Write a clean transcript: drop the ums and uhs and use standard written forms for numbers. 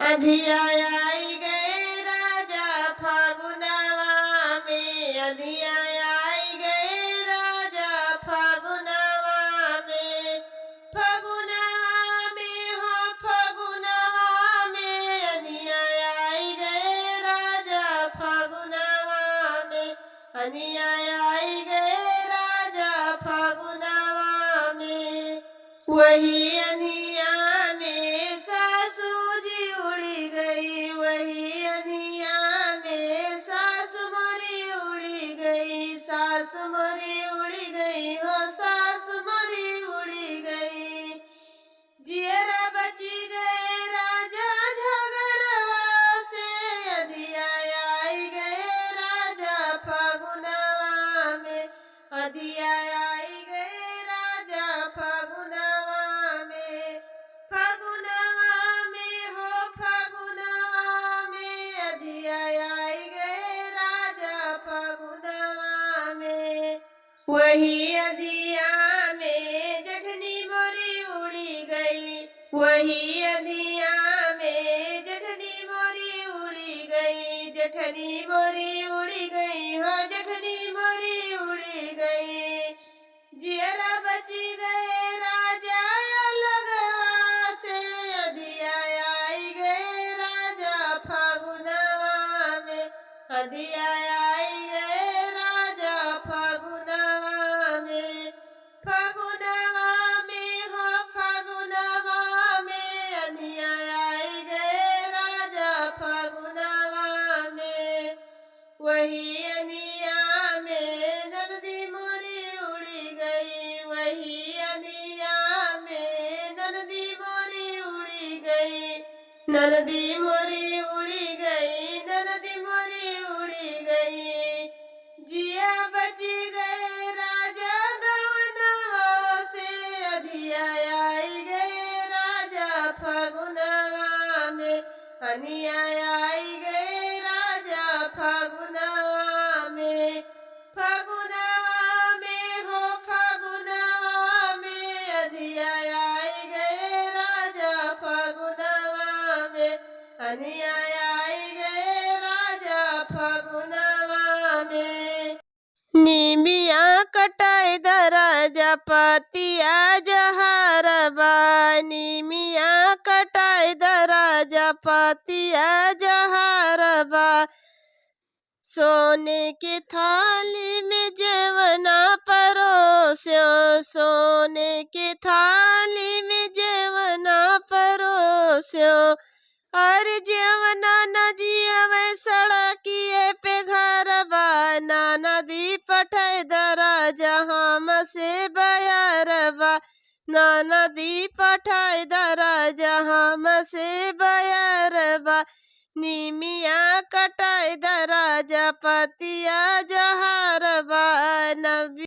अधिया आई गए राजा फागुनवा में, अधिया आई गए राजा फागुनवा में, फागुनवा में हो फागुनवा में, अधिया आई गए राजा फागुनवा में, अधिया आई गए राजा फागुनवा में। वही अधिया में सासू जी उड़ी गई, वही अधिया में सासु मोरी उड़ी गई, सासु मोरी उड़ी गई हो सासु मोरी उड़ी गई। जियरा बची गए राजा झगड़वा से, अधिया आई गए राजा फागुनवा में, अधिया आई गए राजा फागुनवा में, फागुनवा में हो फागुनवा में, अधिया आई गए राजा फागुनवा में। वही अधिया में जठनी मोरी उड़ी गई, वही अधिया में जठनी मोरी उड़ी गई, जठनी मोरी उड़ी गई हो जठनी मोरी उड़ी गई। जियरा बची गए राजा लगवा से, अधिया आई गए राजा फागुनवा में, अधिया आई गए राजा फागुनवा में, फागुनवा में हो फागुनवा में, अधिया आई गए राजा फागुनवा में। वही अधिया में ननदी मोरी उड़ी गई, वही अधिया में ननदी मोरी उड़ी गई, ननदी मोरी उड़ी गई, ननदी मोरी उड़ी गई। जिया बची गए राजा गवनवा से, अधिया आई गए राजा फागुनवा में, अधिया आई गए राजा फागुनवा में, फागुनवा में हो फागुनवा में, अधिया आई गए राजा फागुनवा में, अधिया आई गए राजा फागुनवा में। नीमिया कटाई दराजा पतिया जहारबा, नीमिया कटाई दराजा पतिया जहारबा। सोने की थाली में जेवना परोस्यो, सोने की थाली में जेवना परोस्यो। अरे जेवना न जियवे सड़किए पे घरबा, नाना दी पठाई दराजा हम से बयारबा, नाना दी पठाई दराजा हम से बयारबा। नीमिया कटाई दराजा पतिया जहारबा।